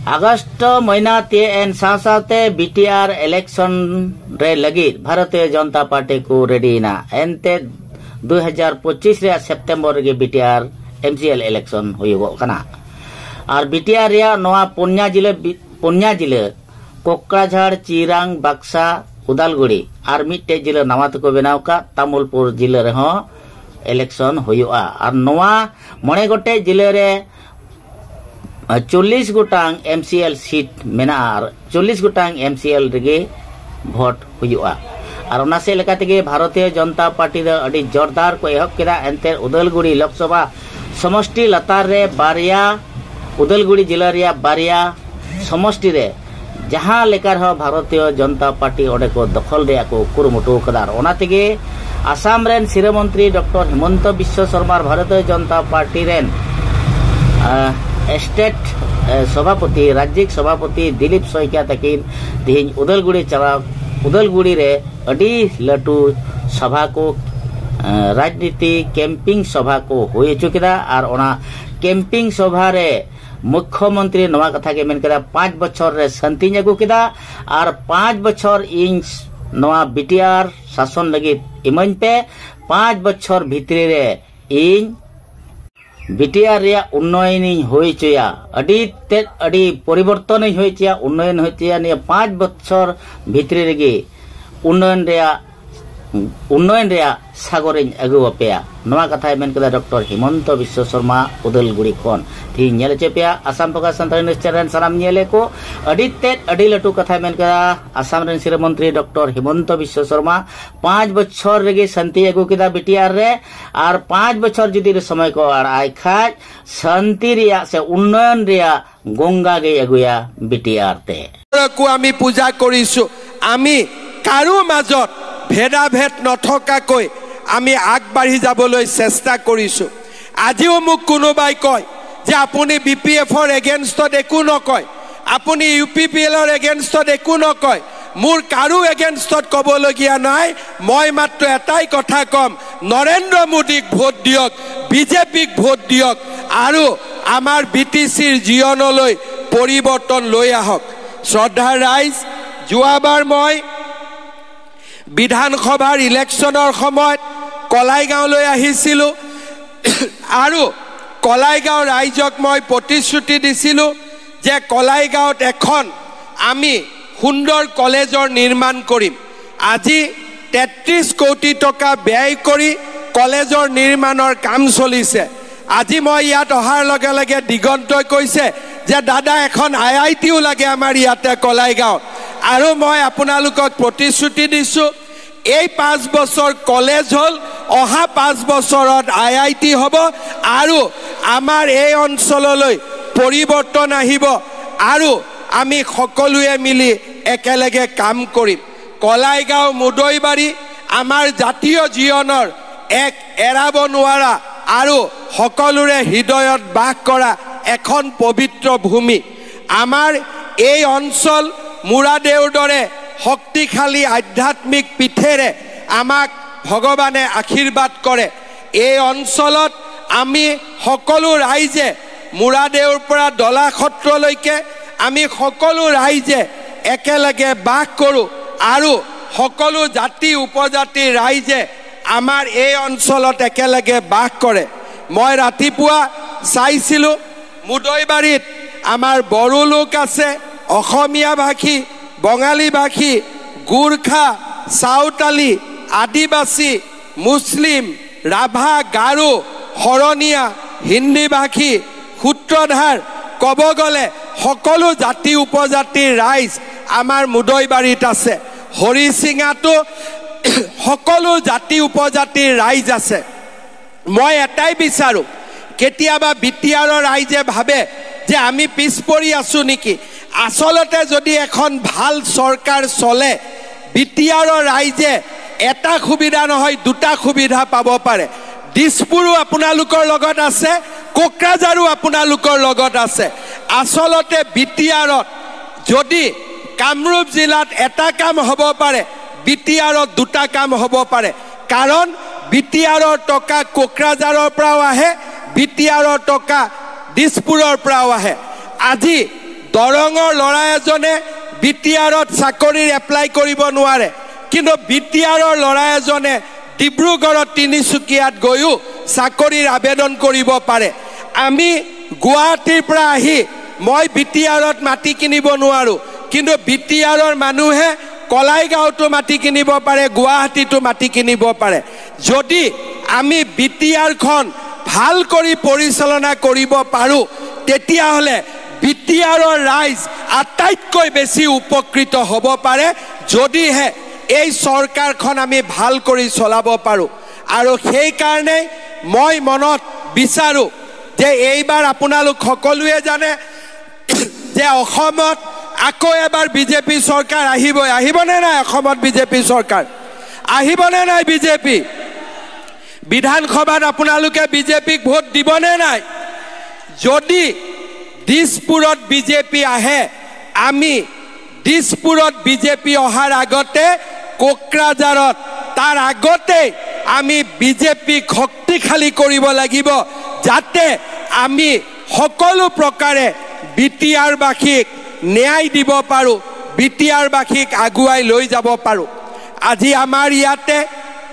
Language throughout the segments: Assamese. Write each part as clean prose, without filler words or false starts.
আগস্ট মহিনা তে एन साथे बीटीआर इलेक्शन रे लगी भारतीय जनता पार्टी को रेडी ना एनते 2025 रे सेप्टेम्बर गे बीटीआर एमसीएल इलेक्शन हुईगो कना और बीटीआर रे नवा पुन्या जिले कोकराझाड़ चिरांग बक्सा उदालगुड़ी और मिट्टे जिले नवा को बनाव का तामुलपुर जिले रे इलेक्शन हुआ और नवा मणे गोटे जिले रे 40 गोटांग एमसीएल सीट मेना 40 गोटांग एमसीएल रेगे भोट हुआ और उनासे लेकातेगे भारतीय जनता पार्टी रे अडी जोरदार को एहब केदा एनते उदलगुड़ी लोकसभा समष्टि लतार रे बारिया उदलगुड़ी जिला रे बारिया समष्टि रे जहां लेकर हो भारतीय जनता पार्टी ओडे को दखल रे को कुरुमुटु कदार ओनातेगे आसाम रेन सिरे मंत्री doctor Himanta Biswa Sharma Bharatiya Janata party rain state सभापति राज्य सभापति दिलीप सोइकिया तकिन दिन उदलगुड़ी चला उदलगुड़ी रे अडी लटू सभा को राजनीति कैंपिंग सभा को हुई चुकिदा और ओना कैंपिंग सभा रे मुख्यमंत्री नवा कथा के मेन कदा 5 बछर रे शांति अगु किदा और 5 बछर इंच नवा बीटीआर शासन लगी इमन पे 5 बछर भीतरी रे इन बीटीआर रे उन्नयन होई चया अडी परिवर्तन होई चया उन्नयन होई चया ने 5 बछर भीतरी रे उन्नयन रे सागरिन अगु अपेया नवा कथा मेन कदा डॉक्टर हिमंत बिश्व शर्मा उदलगुड़ी खन थी नेले चेपिया आसाम प्रकाश संतान न्यूज चैनल सानाम नेले को अडी लटू कथा मेन कदा आसाम रेन सिरे मंत्री डॉक्टर हिमंत बिश्व शर्मा 5 बछर रेगे शांति अगु किदा बीटीआर रे और 5 बछर जुदी रे समय को और आय खाज शांति रिया से उन्नयन रिया गंगा गे अगुया बीटीआर ते को आमी पूजा करिसु आमी कारू माजत भेदाभेद नथकाকৈ আমি আগবাঢ়ি যাবলৈ চেষ্টা কৰিছো আজিও মোক কোনোবাই কয় যে আপুনি বিপিএফৰ এগেইনষ্টত একো নকয় আপুনি ইউপিপিএলৰ এগেইনষ্টত একো নকয় মোৰ কাৰো এগেইনষ্টত কবলগীয়া নাই মই মাত্ৰ এটাই কথা কম নৰেন্দ্ৰ মোদীক ভোট দিয়ক বিজেপিক ভোট দিয়ক আৰু আমাৰ বিটিচিৰ জীৱনলৈ পৰিৱৰ্তন লৈ আহক শ্ৰদ্ধাৰ ৰাইজ যোৱাবাৰ মই विधानसभार इलेक्शनर समय कलाईगाँव লৈ আহিছিলো আৰু कलाईगाँव राइजक मैं प्रतिश्रुति दिছিলো जे कलाईगाँवत এখন আমি সুন্দৰ কলেজৰ নিৰ্মাণ কৰিম আজি 33 কোটি টকা ব্যয় কৰি কলেজৰ নিৰ্মাণৰ কাম চলিছে আজি মই ইয়াত অহাৰ লগে লগে দিগন্তই কৈছে যে দাদা এখন আইআইটিও লাগে আমাৰ ইয়াতে কলাইগাঁৱত আৰু মই আপোনালোকক প্ৰতিশ্ৰুতি দিছো এই 5 বছৰ কলেজ হল অহা 5 বছৰত আইআইটি হ'ব আৰু আমাৰ এই অঞ্চললৈ পৰিৱৰ্তন আহিব আৰু আমি সকলোৱে মিলি একেলগে কাম কৰিম কলাইগাঁও মুদৈবাৰী আমাৰ জাতীয় জীৱনৰ এক এৰাব নোৱাৰা আৰু সকলোৰে হৃদয়ত বাস কৰা এখন পবিত্ৰ ভূমি আমাৰ এই অঞ্চল মুৰাদেউৰ দৰে শক্তিশালী আধ্যাত্মিক পীঠেৰে আমাক ভগৱানে আশীৰ্বাদ কৰে এই অঞ্চলত আমি সকলো ৰাইজে মুৰাদেউৰ পৰা দলা সত্ৰলৈকে আমি সকলো ৰাইজে একেলগে বাস কৰোঁ আৰু সকলো জাতি উপজাতি ৰাইজে আমাৰ এই অঞ্চলত একেলগে বাস কৰে মই ৰাতিপুৱা চাইছিলো মুদৈবাৰীত আমাৰ বড়ো লোক আছে অসমীয়া ভাষী বঙালী ভাষী গুৰখা সাঁওতালী আদিবাসী মুছলিম ৰাভা গাৰো শৰণীয়া হিন্দী ভাষী সূত্ৰধাৰ ক'ব গ'লে সকলো জাতি উপজাতিৰ ৰাইজ আমাৰ মুদৈবাৰীত আছে হৰিচিঙাটো সকলো জাতি উপজাতিৰ ৰাইজ আছে মই এটাই বিচাৰো কেতিয়াবা বিটিআৰৰ ৰাইজে ভাবে যে আমি পিছ পৰি আছো নেকি আসলতে যদি এখন ভাল সৰকাৰ চলে বিটিআৰৰ ৰাইজে এটা সুবিধা নহয় দুটা সুবিধা পাব পাৰে দিছপুৰো আপোনালোকৰ লগত আছে কোকৰাঝাৰো আপোনালোকৰ লগত আছে আসলতে বিটিআৰত যদি কামৰূপ জিলাত এটা কাম হ'ব পাৰে বিটিআৰত দুটা কাম হ'ব পাৰে কাৰণ বিটিআৰৰ টকা কোকৰাঝাৰৰ পৰাও আহে বিটিআৰৰ টকা দিছপুৰৰ পৰাও আহে আজি দৰঙৰ ল'ৰা এজনে বিটিআৰত চাকৰিৰ এপ্লাই কৰিব নোৱাৰে, কিন্তু বিটিআৰৰ ল'ৰা এজনে ডিব্ৰুগড়ত তিনিচুকীয়াত গৈও চাকৰিৰ আবেদন কৰিব পাৰে। আমি গুৱাহাটীৰ পৰা আহি মই বিটিআৰত মাটি কিনিব নোৱাৰোঁ, কিন্তু বিটিআৰৰ মানুহে কলাইগাঁৱতো মাটি কিনিব পাৰে, গুৱাহাটীতো মাটি কিনিব পাৰে। যদি আমি বিটিআৰখন ভাল কৰি পৰিচালনা কৰিব পাৰোঁ, তেতিয়াহ'লে বিটিআৰৰ ৰাইজ আটাইতকৈ বেছি উপকৃত হ'ব পাৰে, যদিহে এই চৰকাৰখন আমি ভাল কৰি চলাব পাৰোঁ। আৰু সেইকাৰণে মই মনত বিচাৰোঁ যে এইবাৰ আপোনালোক সকলোৱে জানে যে অসমত আকৌ এবাৰ বিজেপি চৰকাৰ আহিবনে নাই? অসমত বিজেপি চৰকাৰ আহিবনে নাই? বিজেপি বিধানসভাত আপোনালোকে বিজেপিক ভোট দিবনে নাই? যদি দিছপুৰত বিজেপি আহে, আমি দিছপুৰত বিজেপি অহাৰ আগতে কোকৰাঝাৰত তাৰ আগতে আমি বিজেপিক শক্তিশালী কৰিব লাগিব, যাতে আমি সকলো প্ৰকাৰে বিটিআৰবাসীক ন্যায় দিব পাৰোঁ, বিটিআৰবাসীক আগুৱাই লৈ যাব পাৰোঁ। আজি আমাৰ ইয়াতে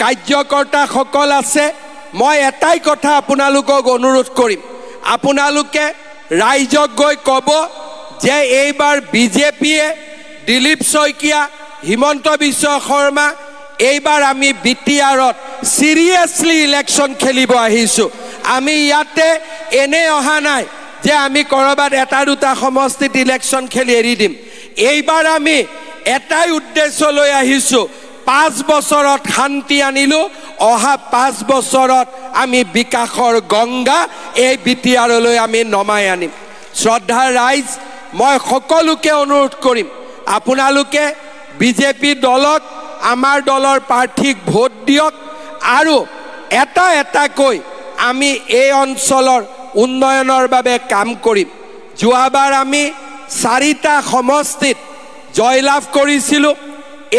কাৰ্যকৰ্তাসকল আছে। মই এটাই কথা আপোনালোকক অনুৰোধ কৰিম, আপোনালোকে ৰাইজক গৈ ক'ব যে এইবাৰ বিজেপিয়ে দিলীপ শইকীয়া, হিমন্ত বিশ্ব শৰ্মা, এইবাৰ আমি বিটিআৰত চিৰিয়াছলি ইলেকশ্যন খেলিব আহিছোঁ। আমি ইয়াতে এনে অহা নাই যে আমি ক'ৰবাত এটা দুটা সমষ্টিত ইলেকশ্যন খেলি এৰি দিম। এইবাৰ আমি এটাই উদ্দেশ্য লৈ আহিছোঁ, 5 বছৰত শান্তি আনিলোঁ, অহা 5 বছৰত আমি বিকাশৰ গংগা এই বিটিআৰলৈ আমি নমাই আনিম। শ্ৰদ্ধাৰ ৰাইজ, মই সকলোকে অনুৰোধ কৰিম, আপোনালোকে বিজেপি দলক, আমাৰ দলৰ প্ৰাৰ্থীক ভোট দিয়ক, আৰু এটা এটাকৈ আমি এই অঞ্চলৰ উন্নয়নৰ বাবে কাম কৰিম। যোৱাবাৰ আমি 4টা সমষ্টিত জয়লাভ কৰিছিলোঁ,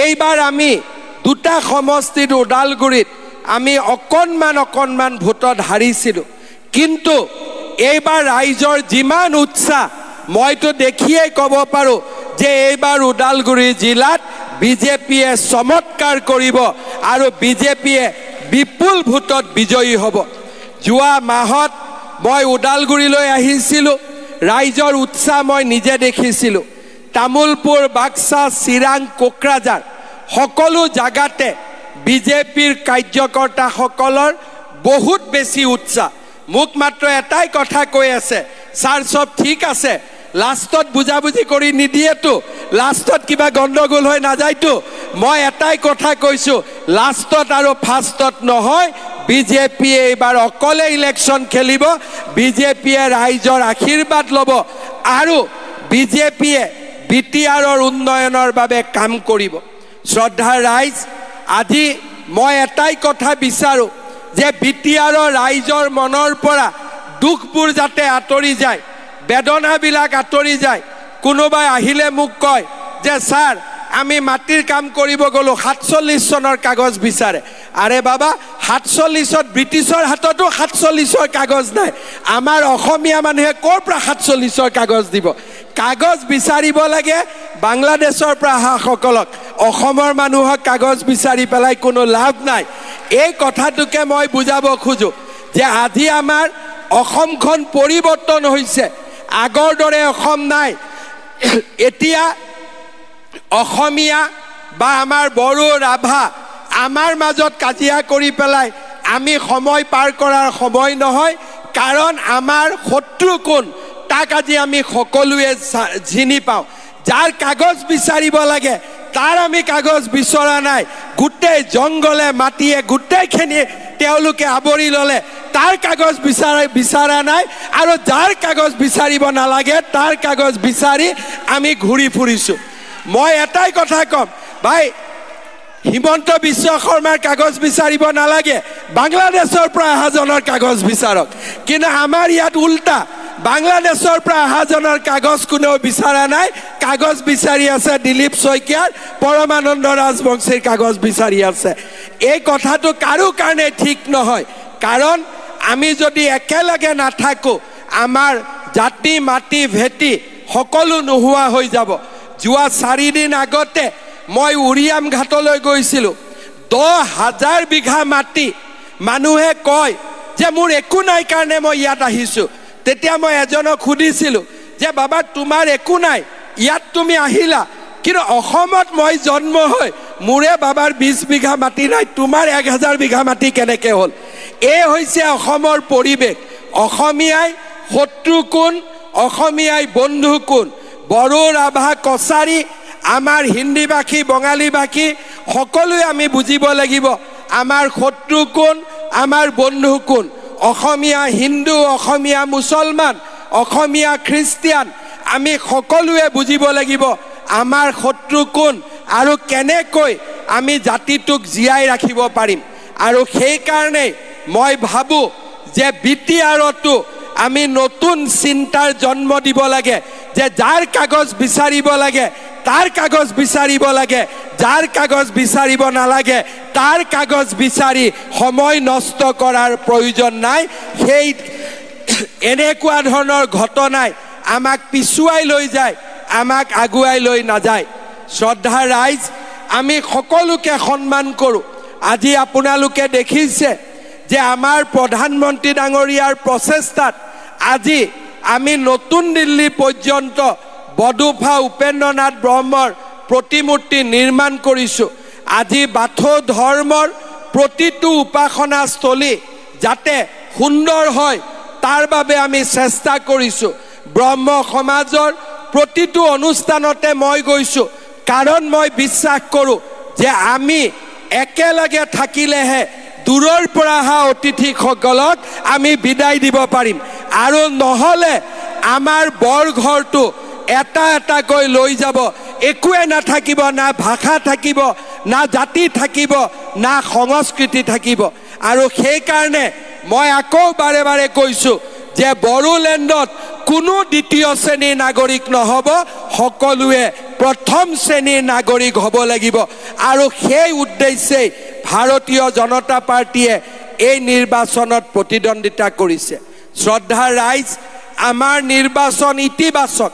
এইবাৰ আমি 2টা সমষ্টিত ওদালগুৰিত আমি অকণমান ভোটত হাৰিছিলোঁ, কিন্তু এইবাৰ ৰাইজৰ যিমান উৎসাহ মইতো দেখিয়েই ক'ব পাৰোঁ যে এইবাৰ ওদালগুৰি জিলাত বিজেপিয়ে চমৎকাৰ কৰিব আৰু বিজেপিয়ে বিপুল ভোটত বিজয়ী হ'ব। যোৱা মাহত মই ওদালগুৰিলৈ আহিছিলোঁ, ৰাইজৰ উৎসাহ মই নিজে দেখিছিলোঁ। তামোলপুৰ, বাক্সা, চিৰাং, কোকৰাঝাৰ সকলো জাগাতে বিজেপিৰ কাৰ্যকৰ্তাসকলৰ বহুত বেছি উৎসাহ। মোক মাত্ৰ এটাই কথা কৈ আছে, ছাৰ চব ঠিক আছে, লাষ্টত বুজাবুজি কৰি নিদিয়েতো, লাষ্টত কিবা গণ্ডগোল হৈ নাযায়তো। মই এটাই কথা কৈছোঁ, লাষ্টত আৰু ফাৰ্ষ্টত নহয়, বিজেপিয়ে এইবাৰ অকলে ইলেকশ্যন খেলিব, বিজেপিয়ে ৰাইজৰ আশীৰ্বাদ ল'ব, আৰু বিজেপিয়ে বিটিআৰৰ উন্নয়নৰ বাবে কাম কৰিব। শ্ৰদ্ধাৰ ৰাইজ, আজি মই এটাই কথা বিচাৰোঁ যে বিটিআৰৰ ৰাইজৰ মনৰ পৰা দুখবোৰ যাতে আঁতৰি যায়, বেদনাবিলাক আঁতৰি যায়। কোনোবাই আহিলে মোক কয় যে ছাৰ আমি মাটিৰ কাম কৰিব গ'লোঁ, 47 চনৰ কাগজ বিচাৰে। আৰে বাবা, 47ত ব্ৰিটিছৰ হাততো 47ৰ কাগজ নাই, আমাৰ অসমীয়া মানুহে ক'ৰ পৰা 47ৰ কাগজ দিব? কাগজ বিচাৰিব লাগে বাংলাদেশৰ পৰা অহাসকলক, অসমৰ মানুহক কাগজ বিচাৰি পেলাই কোনো লাভ নাই। এই কথাটোকে মই বুজাব খোজোঁ যে আজি আমাৰ অসমখন পৰিৱৰ্তন হৈছে, আগৰ দৰে অসম নাই। এতিয়া অসমীয়া বা আমাৰ বড়ো, ৰাভা আমাৰ মাজত কাজিয়া কৰি পেলাই আমি সময় পাৰ কৰাৰ সময় নহয়, কাৰণ আমাৰ শত্ৰু কোন তাক আজি আমি সকলোৱে চিনি পাওঁ। যাৰ কাগজ বিচাৰিব লাগে তাৰ আমি কাগজ বিচৰা নাই, গোটেই জংঘলে মাটিয়ে গোটেইখিনি তেওঁলোকে আৱৰি ল'লে, তাৰ কাগজ বিচৰা নাই, আৰু যাৰ কাগজ বিচাৰিব নালাগে তাৰ কাগজ বিচাৰি আমি ঘূৰি ফুৰিছোঁ। মই এটাই কথা ক'ম, ভাই হিমন্ত বিশ্ব শৰ্মাৰ কাগজ বিচাৰিব নালাগে, বাংলাদেশৰ পৰা অহাজনৰ কাগজ বিচাৰক। কিন্তু আমাৰ ইয়াত উল্টা, বাংলাদেশৰ পৰা অহাজনৰ কাগজ কোনেও বিচৰা নাই, কাগজ বিচাৰি আছে দিলীপ শইকীয়াৰ, পৰমানন্দ ৰাজবংশীৰ কাগজ বিচাৰি আছে। এই কথাটো কাৰো কাৰণে ঠিক নহয়, কাৰণ আমি যদি একেলগে নাথাকোঁ, আমাৰ জাতি মাটি ভেটি সকলো নোহোৱা হৈ যাব যোৱা 4 দিন আগতে মই উৰিয়াম ঘাটলৈ গৈছিলোঁ 10,000 বিঘা মাটি মানুহে কয় যে মোৰ একো নাই কাৰণে মই ইয়াত আহিছোঁ তেতিয়া মই এজনক সুধিছিলোঁ যে বাবা তোমাৰ একো নাই ইয়াত তুমি আহিলা কিন্তু অসমত মই জন্ম হৈ মোৰে বাবাৰ 20 বিঘা মাটি নাই তোমাৰ 1000 বিঘা মাটি কেনেকৈ হ'ল এই হৈছে অসমৰ পৰিৱেশ অসমীয়াই শত্ৰু কোন অসমীয়াই বন্ধু কোন বড়ো ৰাভা কছাৰী আমাৰ হিন্দী ভাষী বঙালী ভাষী সকলোৱে আমি বুজিব লাগিব আমাৰ শত্ৰু কোন আমাৰ বন্ধু কোন অসমীয়া হিন্দু অসমীয়া মুছলমান অসমীয়া খ্ৰীষ্টিয়ান আমি সকলোৱে বুজিব লাগিব আমাৰ শত্ৰু কোন আৰু কেনেকৈ আমি জাতিটোক জীয়াই ৰাখিব পাৰিম আৰু সেই কাৰণে মই ভাবো যে বিটিআৰটো আমি নতুন চিন্তাৰ জন্ম দিব লাগে যে যাৰ কাগজ বিচাৰিব লাগে তাৰ কাগজ বিচাৰিব লাগে যাৰ কাগজ বিচাৰিব নালাগে তাৰ কাগজ বিচাৰি সময় নষ্ট কৰাৰ প্ৰয়োজন নাই সেই এনেকুৱা ধৰণৰ ঘটনাই আমাক পিছুৱাই লৈ যায় আমাক আগুৱাই লৈ নাযায় শ্ৰদ্ধা ৰাইজ আমি সকলোকে সন্মান কৰোঁ আজি আপোনালোকে দেখিছে যে আমাৰ প্ৰধানমন্ত্ৰী ডাঙৰীয়াৰ প্ৰচেষ্টাত আজি আমি নতুন দিল্লী পৰ্যন্ত বডুফা উপেন্দ্ৰনাথ ব্ৰহ্মৰ প্ৰতিমূৰ্তি নিৰ্মাণ কৰিছোঁ আজি বাথৌ ধৰ্মৰ প্ৰতিটো উপাসনাস্থলী যাতে সুন্দৰ হয় তাৰ বাবে আমি চেষ্টা কৰিছোঁ ব্ৰহ্ম সমাজৰ প্ৰতিটো অনুষ্ঠানতে মই গৈছোঁ কাৰণ মই বিশ্বাস কৰোঁ যে আমি একেলগে থাকিলেহে দূৰৰ পৰা অহা অতিথিসকলক আমি বিদায় দিব পাৰিম আৰু নহ'লে আমাৰ বৰঘৰটো এটা এটাকৈ লৈ যাব একোৱে নাথাকিব না ভাষা থাকিব না জাতি থাকিব না সংস্কৃতি থাকিব আৰু সেইকাৰণে মই আকৌ বাৰে বাৰে কৈছোঁ যে বড়োলেণ্ডত কোনো দ্বিতীয় শ্ৰেণীৰ নাগৰিক নহ'ব সকলোৱে প্ৰথম শ্ৰেণীৰ নাগৰিক হ'ব লাগিব আৰু সেই উদ্দেশ্যেই ভাৰতীয় জনতা পাৰ্টীয়ে এই নিৰ্বাচনত প্ৰতিদ্বন্দ্বিতা কৰিছে শ্ৰদ্ধা ৰাইজ আমাৰ নিৰ্বাচন ইতিবাচক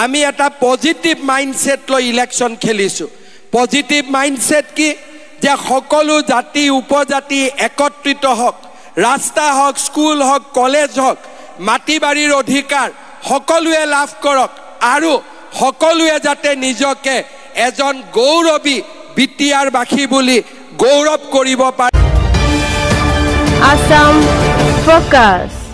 আমি এটা পজিটিভ মাইণ্ডছেট লৈ ইলেকশ্যন খেলিছোঁ পজিটিভ মাইণ্ডছেট কি যে সকলো জাতি উপজাতি একত্ৰিত হওক ৰাস্তা হওক স্কুল হওক কলেজ হওক মাটি বাৰীৰ অধিকাৰ সকলোৱে লাভ কৰক আৰু সকলোৱে যাতে নিজকে এজন গৌৰৱী বিটিআৰবাসী বুলি গৌৰৱ কৰিব পাৰে Assam Focus